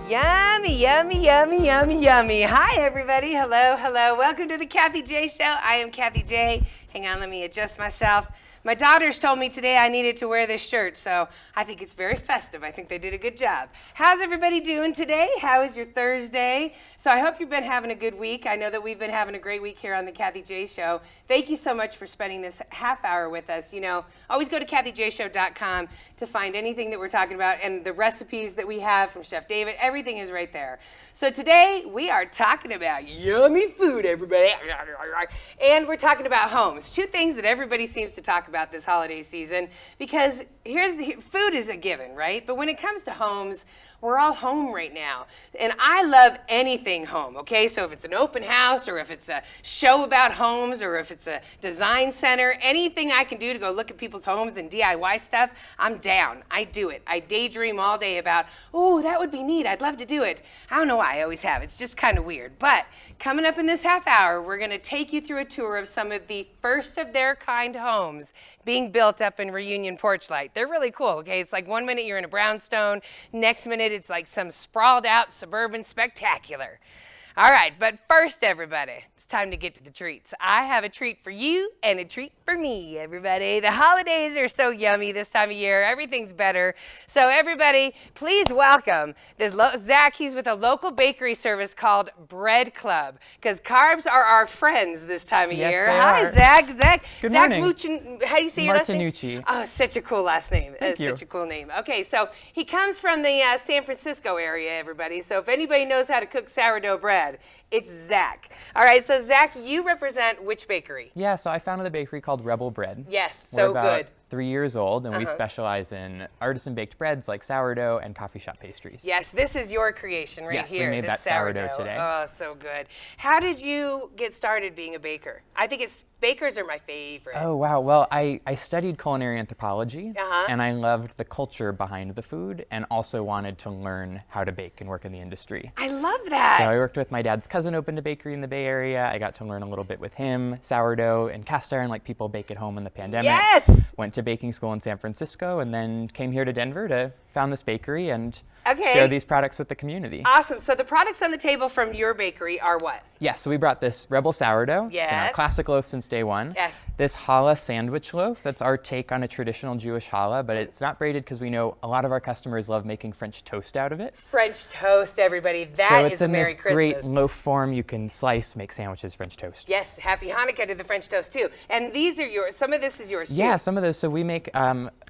Yummy, yummy, yummy, yummy, yummy. Hi, everybody. Hello, hello. Welcome to the Kathy J Show. I am Kathy J. Hang on, let me adjust myself. My daughters told me today I needed to wear this shirt, so I think it's very festive. I think they did a good job. How's everybody doing today? How is your Thursday? So I hope you've been having a good week. I know that we've been having a great week here on the Kathy J Show. Thank you so much for spending this half hour with us. You know, always go to kathyjshow.com to find anything that we're talking about, and the recipes that we have from Chef David, everything is right there. So today we are talking about yummy food, everybody. And we're talking about homes. Two things that everybody seems to talk about this holiday season, because food is a given, right? But when it comes to homes, we're all home right now. And I love anything home, okay? So if it's an open house, or if it's a show about homes, or if it's a design center, anything I can do to go look at people's homes and DIY stuff, I'm down. I do it. I daydream all day about, oh, that would be neat. I'd love to do it. I don't know why I always have. It's just kind of weird. But coming up in this half hour, we're going to take you through a tour of some of the first of their kind homes being built up in Reunion Porchlight. They're really cool, okay? It's like one minute you're in a brownstone, next minute it's like some sprawled out suburban spectacular. All right, but first, everybody, it's time to get to the treats. I have a treat for you and a treat for me, everybody. The holidays are so yummy this time of year. Everything's better. So everybody, please welcome this Zach. He's with a local bakery service called Bread Club, because carbs are our friends this time of year. Hi, Zach. Good Zach morning. Muchin, how do you say your last name? Martinucci. Oh, such a cool last name. Thank you. Such a cool name. Okay, so he comes from the San Francisco area, everybody. So if anybody knows how to cook sourdough bread, it's Zach. All right, so Zach, you represent which bakery? Yeah, so I founded a bakery called Rebel Bread. Yes, We're so about good. 3 years old, and we specialize in artisan baked breads like sourdough and coffee shop pastries. Yes, this is your creation right here. Yes, we made this that sourdough today. Oh, so good. How did you get started being a baker? I think bakers are my favorite. Oh, wow. Well, I studied culinary anthropology, Uh-huh. and I loved the culture behind the food, and also wanted to learn how to bake and work in the industry. I love that. So I worked with my dad's cousin, opened a bakery in the Bay Area. I got to learn a little bit with him, sourdough and cast iron like people bake at home in the pandemic. Yes! Went to baking school in San Francisco, and then came here to Denver to found this bakery and Okay. share these products with the community. Awesome. So the products on the table from your bakery are what? Yeah, so we brought this Rebel sourdough. It's been our Yes. classic loaf since day one. Yes. This challah sandwich loaf, that's our take on a traditional Jewish challah, but it's not braided because we know a lot of our customers love making French toast out of it. French toast, everybody. So That it's is a in Merry this Christmas. great loaf form. You can slice, make sandwiches, French toast. Yes, Happy Hanukkah to the French toast too. And these are yours. Some of this is yours too. Yeah, some of those. So we make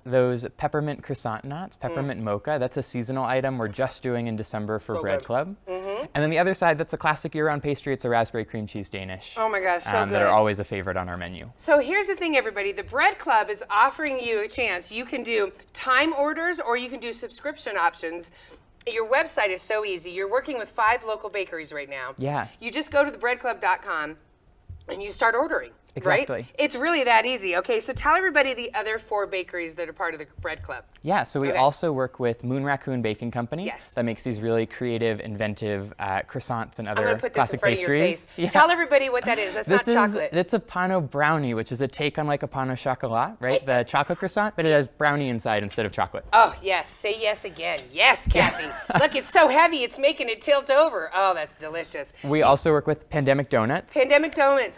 those peppermint croissant knots, peppermint mocha. That's a seasonal item we're just doing in December for So Bread good. Club. And then the other side, that's a classic year-round pastry. It's a raspberry cream cheese Danish. Oh my gosh, so good. That are always a favorite on our menu. So here's the thing, everybody. The Bread Club is offering you a chance. You can do time orders or you can do subscription options. Your website is so easy. You're working with 5 local bakeries right now. Yeah. You just go to thebreadclub.com and you start ordering. Exactly. Right? It's really that easy. Okay, so tell everybody the other 4 bakeries that are part of the Bread Club. Yeah, so we Okay. also work with Moon Raccoon Baking Company. Yes. That makes these really creative, inventive croissants and I'm other going to put this in classic front of your pastries. face. Yeah. Tell everybody what that is. That's not chocolate. It's a pain au brownie, which is a take on like a pain au chocolat, right? The chocolate croissant, but it has brownie inside instead of chocolate. Oh, yes. Say yes again. Yes, Kathy. Look, it's so heavy, it's making it tilt over. Oh, that's delicious. We also work with Pandemic Donuts. Pandemic Donuts.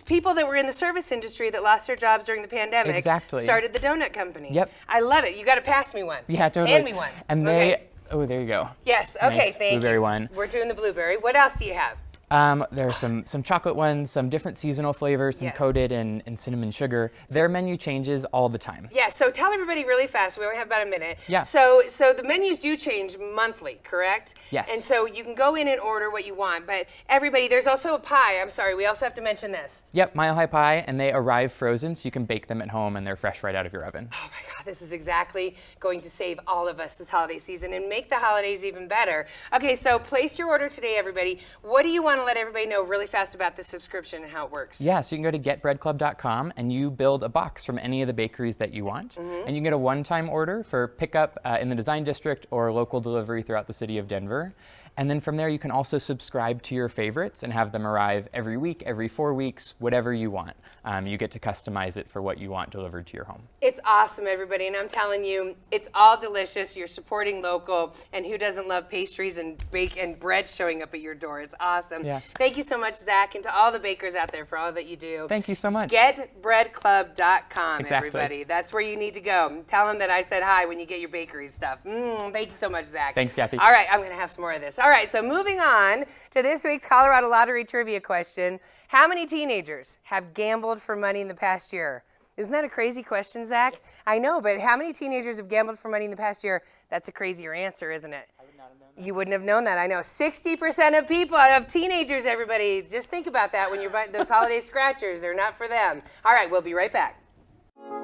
People that were in the service industry that lost their jobs during the pandemic Exactly. started the donut company. Yep. I love it. You got to pass me one. Yeah, totally. Hand me one. And Okay. oh, there you go. Yes. Okay. Nice Thank blueberry you. one. We're doing the blueberry. What else do you have? There are some chocolate ones, some different seasonal flavors, some Yes. coated in cinnamon sugar. Their menu changes all the time. Yeah, so tell everybody really fast. We only have about a minute. Yeah. So the menus do change monthly, correct? Yes. And so you can go in and order what you want, but everybody, there's also a pie. I'm sorry, we also have to mention this. Yep, Mile High Pie, and they arrive frozen, so you can bake them at home, and they're fresh right out of your oven. Oh my God, this is exactly going to save all of us this holiday season and make the holidays even better. Okay, so place your order today, everybody. What do you want to let everybody know really fast about the subscription and how it works? Yeah, so you can go to getbreadclub.com and you build a box from any of the bakeries that you want. And you can get a one-time order for pickup in the design district or local delivery throughout the city of Denver. And then from there, you can also subscribe to your favorites and have them arrive every week, every 4 weeks, whatever you want. You get to customize it for what you want delivered to your home. It's awesome, everybody, and I'm telling you, it's all delicious. You're supporting local, and who doesn't love pastries and bake and bread showing up at your door? It's awesome. Yeah. Thank you so much, Zach, and to all the bakers out there for all that you do. Thank you so much. GetBreadClub.com, Exactly. everybody. That's where you need to go. Tell them that I said hi when you get your bakery stuff. Thank you so much, Zach. Thanks, Kathy. All right, I'm going to have some more of this. All right, so moving on to this week's Colorado Lottery Trivia question. How many teenagers have gambled for money in the past year? Isn't that a crazy question, Zach? I know, but how many teenagers have gambled for money in the past year? That's a crazier answer, isn't it? I would not have known that. You wouldn't have known that. I know. 60% of people, of teenagers, everybody, just think about that when you're buying those holiday scratchers. They're not for them. All right, we'll be right back.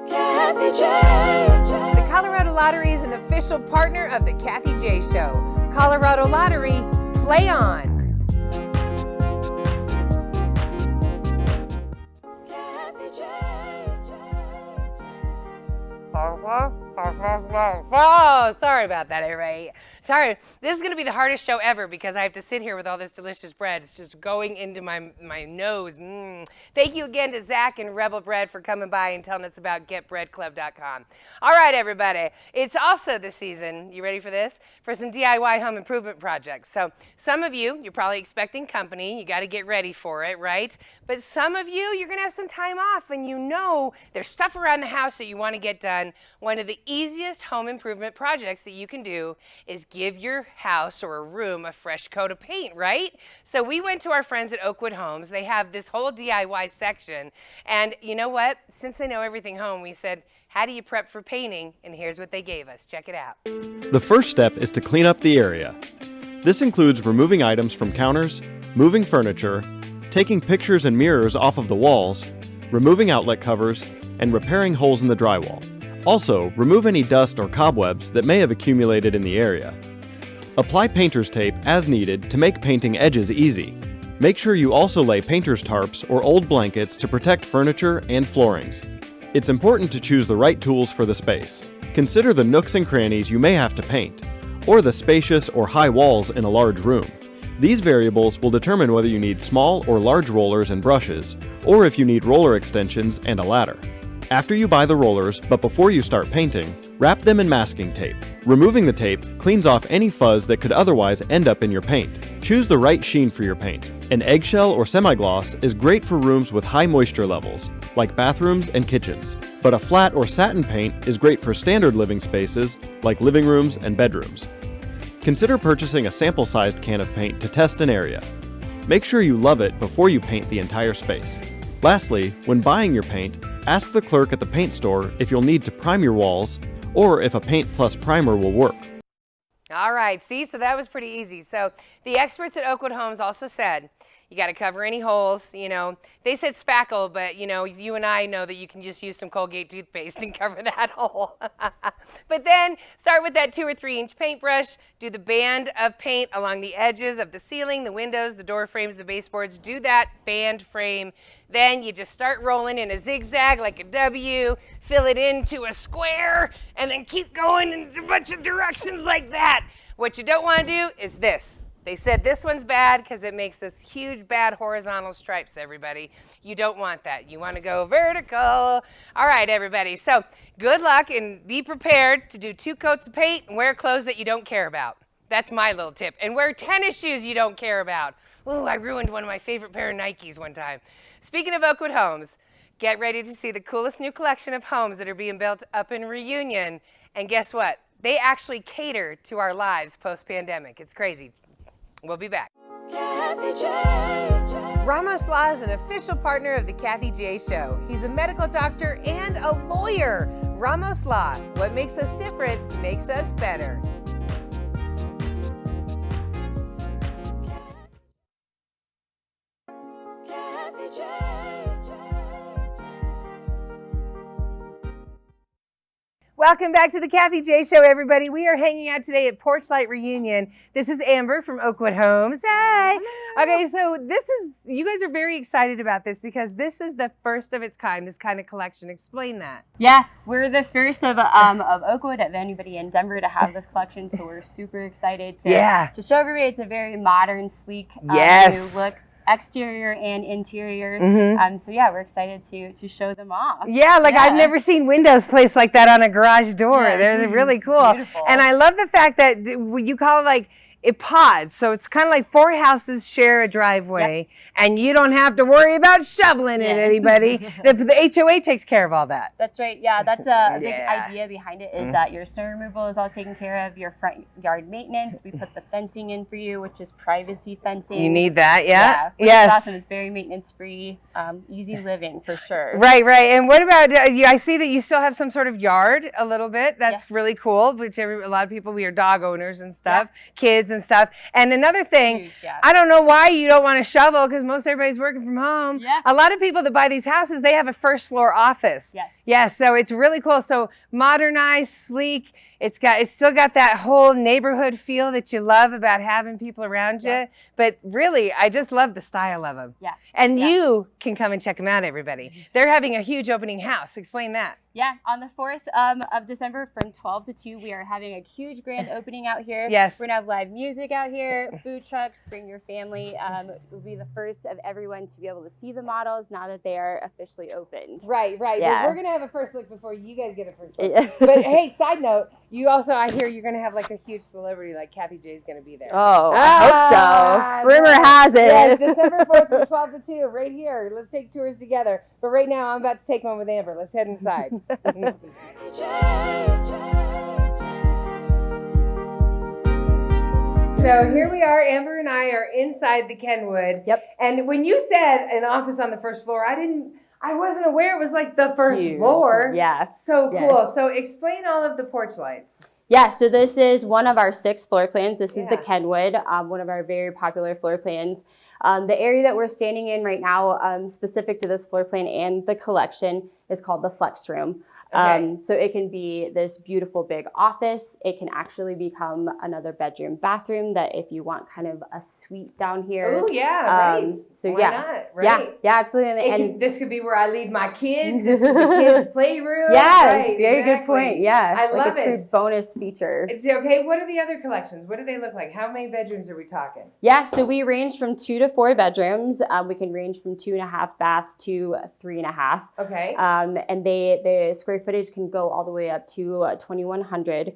Kathy J. The Colorado Lottery is an official partner of the Kathy J Show. Colorado Lottery, play on. Kathy J. Oh, sorry about that, everybody. Sorry. This is going to be the hardest show ever because I have to sit here with all this delicious bread. It's just going into my nose. Thank you again to Zach and Rebel Bread for coming by and telling us about GetBreadClub.com. All right, everybody. It's also the season, you ready for this? For some DIY home improvement projects. So some of you, you're probably expecting company. You got to get ready for it, right? But some of you, you're going to have some time off and you know there's stuff around the house that you want to get done. One of the easiest home improvement projects that you can do is give your house or a room a fresh coat of paint, right? So we went to our friends at Oakwood Homes. They have this whole DIY section. And you know what? Since they know everything home, we said, how do you prep for painting? And here's what they gave us. Check it out. The first step is to clean up the area. This includes removing items from counters, moving furniture, taking pictures and mirrors off of the walls, removing outlet covers, and repairing holes in the drywall. Also, remove any dust or cobwebs that may have accumulated in the area. Apply painter's tape as needed to make painting edges easy. Make sure you also lay painter's tarps or old blankets to protect furniture and floorings. It's important to choose the right tools for the space. Consider the nooks and crannies you may have to paint, or the spacious or high walls in a large room. These variables will determine whether you need small or large rollers and brushes, or if you need roller extensions and a ladder. After you buy the rollers, but before you start painting, wrap them in masking tape. Removing the tape cleans off any fuzz that could otherwise end up in your paint. Choose the right sheen for your paint. An eggshell or semi-gloss is great for rooms with high moisture levels, like bathrooms and kitchens. But a flat or satin paint is great for standard living spaces, like living rooms and bedrooms. Consider purchasing a sample-sized can of paint to test an area. Make sure you love it before you paint the entire space. Lastly, when buying your paint, ask the clerk at the paint store if you'll need to prime your walls or if a paint plus primer will work. All right, see, so that was pretty easy. So the experts at Oakwood Homes also said, you got to cover any holes, you know. They said spackle, but, you know, you and I know that you can just use some Colgate toothpaste and cover that hole. But then start with that 2 or 3 inch paintbrush, do the band of paint along the edges of the ceiling, the windows, the door frames, the baseboards. Do that band frame. Then you just start rolling in a zigzag like a W, fill it into a square, and then keep going in a bunch of directions like that. What you don't want to do is this. They said this one's bad because it makes this huge bad horizontal stripes, everybody. You don't want that. You want to go vertical. All right, everybody. So good luck and be prepared to do 2 coats of paint and wear clothes that you don't care about. That's my little tip. And wear tennis shoes you don't care about. Ooh, I ruined one of my favorite pair of Nikes one time. Speaking of Oakwood Homes, get ready to see the coolest new collection of homes that are being built up in Reunion. And guess what? They actually cater to our lives post-pandemic. It's crazy. We'll be back. Kathy J. Ramos Law is an official partner of the Kathy J Show. He's a medical doctor and a lawyer. Ramos Law, what makes us different makes us better. Kathy J. Welcome back to the Kathy J Show, everybody. We are hanging out today at Porchlight Reunion. This is Amber from Oakwood Homes. Hey. Okay, so you guys are very excited about this because this is the first of its kind, this kind of collection. Explain that. Yeah, we're the first of Oakwood, of anybody in Denver to have this collection, so we're super excited to show everybody. It's a very modern, sleek new look. Exterior and interior. So yeah, we're excited to show them off. Yeah, I've never seen windows placed like that on a garage door. Yeah, They're really cool. Beautiful. And I love the fact that you call it it pods. So it's kind of like 4 houses share a driveway, and you don't have to worry about shoveling it, anybody. The HOA takes care of all that. That's right. Yeah, that's a big idea behind it is that your snow removal is all taken care of, your front yard maintenance. We put the fencing in for you, which is privacy fencing. You need that, which is awesome. It's very maintenance-free, easy living for sure. Right. And what about, I see that you still have some sort of yard a little bit. That's really cool, which a lot of people, we are dog owners and stuff, kids and stuff. And another thing, I don't know why you don't want to shovel because most everybody's working from home. Yeah. A lot of people that buy these houses, they have a first floor office. Yes, so it's really cool. So modernized, sleek. It's still got that whole neighborhood feel that you love about having people around you. But really, I just love the style of them. And you can come and check them out, everybody. They're having a huge opening house. Explain that. Yeah, on the 4th of December from 12 to 2, we are having a huge grand opening out here. Yes. We're going to have live music out here, food trucks, bring your family. We'll be the first of everyone to be able to see the models now that they are officially opened. Right. Yeah. But we're going to have a first look before you guys get a first look. But hey, side note, you also, I hear you're going to have a huge celebrity like Kathy J's going to be there. Oh, I hope so. Rumor has it. Yes, December 4th from 12 to 2, right here. Let's take tours together. But right now, I'm about to take one with Amber. Let's head inside. So here we are. Amber and I are inside the Kenwood. And when you said an office on the first floor, I wasn't aware it was the first floor. Yeah. So cool. So explain all of the porch lights. Yeah, so this is one of our 6 floor plans. This is the Kenwood, one of our very popular floor plans. The area that we're standing in right now, specific to this floor plan and the collection, is called the Flex Room. So it can be this beautiful big office. It can actually become another bedroom, bathroom that if you want kind of a suite down here. Oh, yeah, right. So why not? Right? Yeah, absolutely. And this could be where I leave my kids. This is the kids' playroom. Yeah, right, very good point. Yeah, I love a true bonus feature. It's okay. What are the other collections? What do they look like? How many bedrooms are we talking? Yeah, so we range from 2 to 4 bedrooms. We can range from 2.5 baths to 3.5. Okay. And the square footage can go all the way up to 2,100.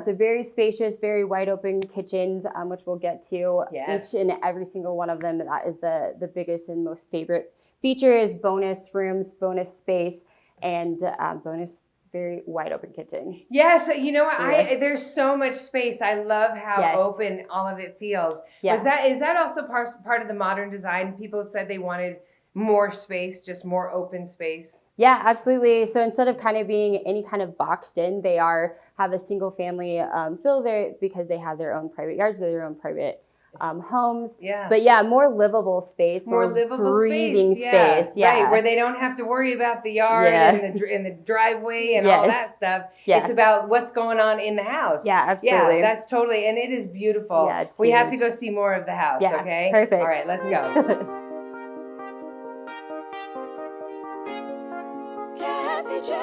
So very spacious, very wide open kitchens, which we'll get to. Each and every single one of them. That is the biggest and most favorite feature is bonus rooms, bonus space, and bonus very wide open kitchen. Yes, you know what? There's so much space. I love how open all of it feels. Is that also part of the modern design? People said they wanted more space, just more open space. Yeah, absolutely. So instead of kind of being any kind of boxed in, they have a single family feel there because they have their own private yards, their own private homes. But more livable space, more livable breathing space. Right, where they don't have to worry about the yard and the driveway and all that stuff. It's about what's going on in the house. Yeah, absolutely. Yeah, that's totally, and it is beautiful. Yeah, it's we huge. have to go see more of the house, okay? Perfect. All right, let's go. Kathy J.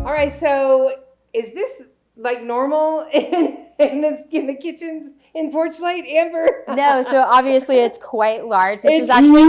All right, so is this normal in the kitchens in Porchlight, Amber? No, so obviously it's quite large. This is actually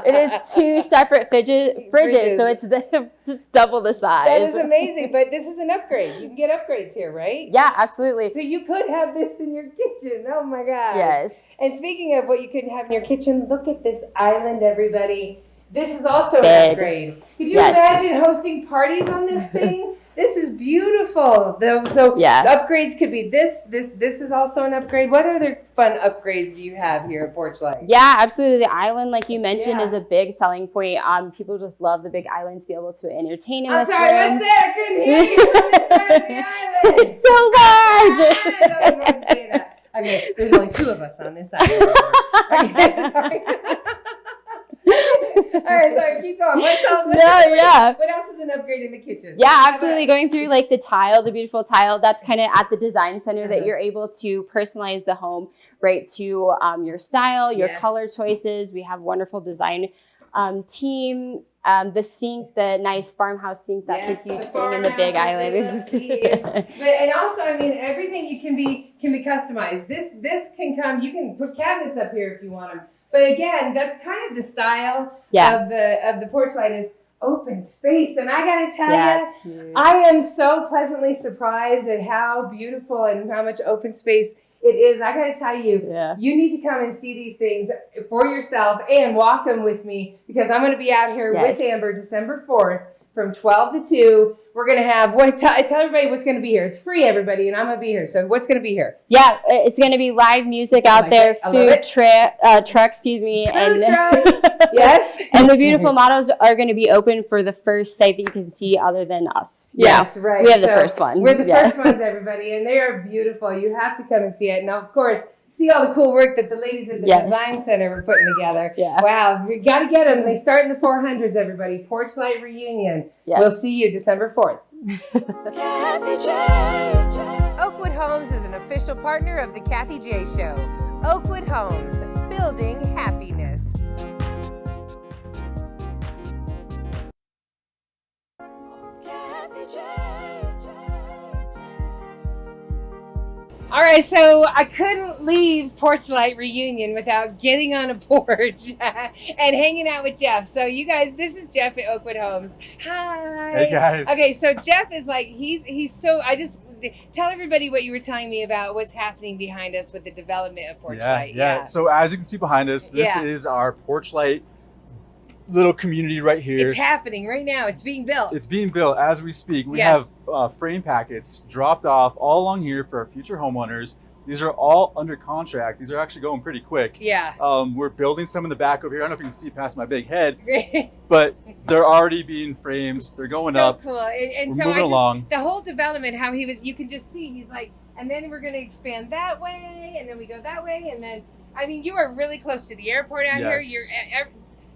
it is 2 separate fridges, so it's double the size. That is amazing, but this is an upgrade. You can get upgrades here, right? Yeah, absolutely. So you could have this in your kitchen. Oh my gosh. Yes. And speaking of what you could have in your kitchen, look at this island, everybody. This is also an upgrade. Could you imagine hosting parties on this thing? This is beautiful. So the upgrades could be this is also an upgrade. What other fun upgrades do you have here at Porchlight? Yeah, absolutely. The island, like you mentioned, is a big selling point. People just love the big islands to be able to entertain in this room. What's that? I couldn't hear you on this side of the island. It's so large. I Okay, there's only 2 of us on this side. Okay, sorry. All right, sorry, keep going. What else is an upgrade in the kitchen? Yeah, absolutely. Going through like the tile, the beautiful tile, that's kind of at the design center that you're able to personalize the home right to your style, your color choices. We have wonderful design team. The sink, the nice farmhouse sink, that's a huge thing in the Big Island. And also, I mean, everything you can be customized. This can come. You can put cabinets up here if you want them. But again, that's kind of the style of the Porchlight is open space. And I gotta tell you, I am so pleasantly surprised at how beautiful and how much open space it is. I gotta tell you, you need to come and see these things for yourself and walk them with me, because I'm gonna be out here with Amber December 4th from 12 to 2. We're gonna have tell everybody what's gonna be here. It's free, everybody, and I'm gonna be here. So what's gonna be here? Yeah, it's gonna be live music out there, food trucks, excuse me, and trucks. Yes. And the beautiful models are gonna be open for the first site that you can see other than us. Yes, right. We have the first one. We're the first ones, everybody, and they are beautiful. You have to come and see it. Now, of course, see all the cool work that the ladies at the design center were putting together. Yeah. Wow, we got to get them. They start in the 400s, everybody. Porchlight reunion. Yeah. We'll see you December 4th. Kathy J. Oakwood Homes is an official partner of the Kathy J Show. Oakwood Homes, building happiness. Kathy J. All right, so I couldn't leave Porchlight reunion without getting on a porch and hanging out with Jeff. So you guys, this is Jeff at Oakwood Homes. Hi. Hey guys. Okay, so Jeff is like, he's so, I just, tell everybody what you were telling me about what's happening behind us with the development of Porchlight. Yeah. So as you can see behind us, this is our Porchlight little community right here. It's happening right now. It's being built. It's being built as we speak. We have frame packets dropped off all along here for our future homeowners. These are all under contract. These are actually going pretty quick. Yeah. We're building some in the back over here. I don't know if you can see past my big head, but they're already being framed. They're going up. So cool. And we're so moving along. The whole development, how he was, you can just see, he's like, and then we're going to expand that way, and then we go that way, and then, I mean, you are really close to the airport out here.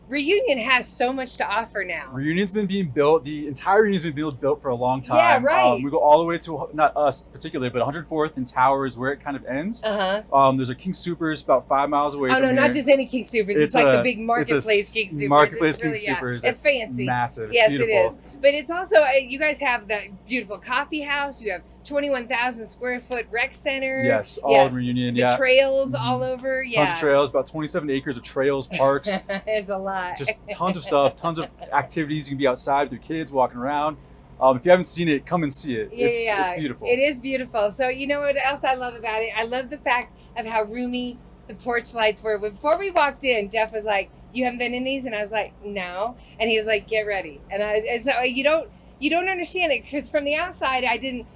Reunion has so much to offer now. Reunion's been being built. The entire Reunion's been being built for a long time. Yeah, right. We go all the way to, not us particularly, but 104th and Tower is where it kind of ends. There's a King Supers about 5 miles away from here. Not just any King Supers. It's like the big marketplace King Supers. Marketplace King Supers. It's fancy. Massive. It's yes, beautiful. It is. But it's also, you guys have that beautiful coffee house. You have 21,000 square foot rec center. Yes, all in Reunion. The trails all over. Tons of trails, about 27 acres of trails, parks. There's a lot. Just tons of stuff, tons of activities. You can be outside with your kids walking around. If you haven't seen it, come and see it. It's beautiful. It is beautiful. So you know what else I love about it? I love the fact of how roomy the porch lights were. Before we walked in, Jeff was like, "You haven't been in these?" And I was like, "No." And he was like, "Get ready." And so you don't understand it, because from the outside,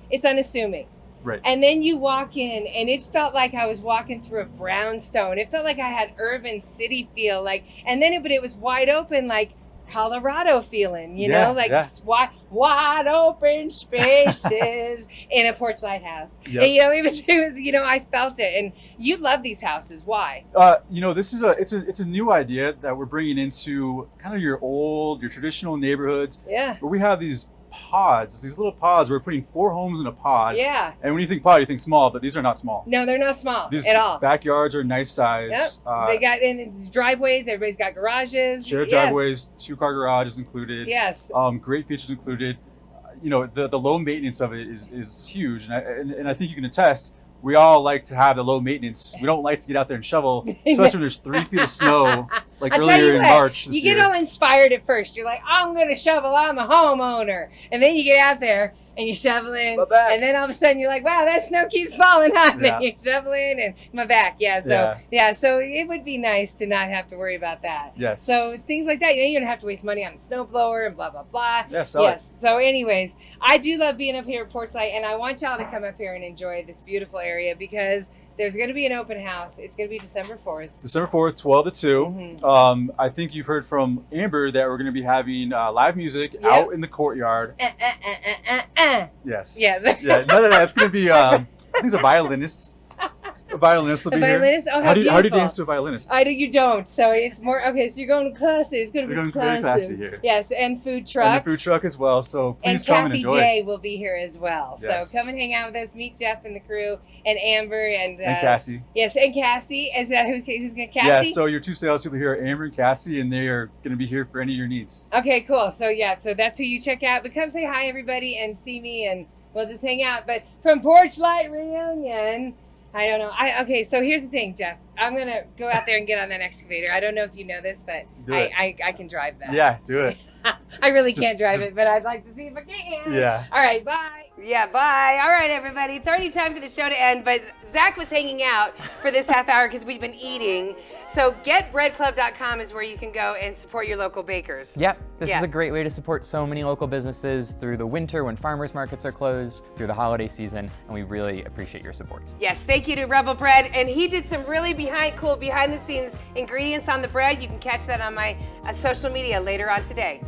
it's unassuming. Right. And then you walk in, and it felt like I was walking through a brownstone. It felt like I had urban city feel, but it was wide open, like Colorado feeling, you know, wide open spaces in a Porchlight house. Yep. And, it was, I felt it. And you love these houses. Why? This is it's a new idea that we're bringing into kind of your traditional neighborhoods. Yeah. Where we have these pods, these little pods. We're putting 4 homes in a pod. Yeah. And when you think pod, you think small, but these are not small. No, they're not small these at all. Backyards are nice size. Yep. They got and driveways. Everybody's got garages. Shared driveways, 2-car garages included. Yes. Great features included. The low maintenance of it is huge, and I think you can attest. We all like to have the low maintenance. We don't like to get out there and shovel, especially when there's 3 feet of snow, earlier in March this year. You get all inspired at first. You're like, I'm going to shovel. I'm a homeowner. And then you get out there and you're shoveling. And then all of a sudden you're like, wow, that snow keeps falling on me. You're shoveling and my back. So it would be nice to not have to worry about that. Yes. So things like that. You don't have to waste money on the snow blower and blah, blah, blah. Yes. So anyways, I do love being up here at Porchlight, and I want y'all to come up here and enjoy this beautiful area, because there's going to be an open house. It's going to be December 4th. December 4th, 12 to 2. Mm-hmm. I think you've heard from Amber that we're going to be having live music out in the courtyard. Yes. Yes. Yeah. No. It's going to be, I think it's a violinist. A violinist will A be here. violinist? Oh, how how do you beautiful. dance to a violinist? You don't. So it's more okay. So you're going classy. It's gonna We're be going very classy. classy here. Yes, and food trucks. And the food truck as well. So And please come and Kathy enjoy. J will be here as well. Yes. So come and hang out with us. Meet Jeff and the crew, and Amber and Cassie. Yes, and Cassie. Is that who's going to Cassie? Yeah, so your two salespeople here are Amber and Cassie, and they are going to be here for any of your needs. Okay, cool. So yeah, so that's who you check out. But come say hi, everybody, and see me, and we'll just hang out. But from Porchlight Reunion, I don't know. Okay, so here's the thing, Jeff. I'm gonna go out there and get on that excavator. I don't know if you know this, but Do it. I can drive that. Yeah, do it. I really can't drive it, but I'd like to see if I can. Yeah. All right, bye. Yeah, bye. All right, everybody. It's already time for the show to end, but Zach was hanging out for this half hour because we've been eating. So getbreadclub.com is where you can go and support your local bakers. Yep, this Yeah. is a great way to support so many local businesses through the winter when farmers markets are closed, through the holiday season, and we really appreciate your support. Yes, thank you to Rebel Bread. And he did some really cool behind the scenes ingredients on the bread. You can catch that on my social media later on today.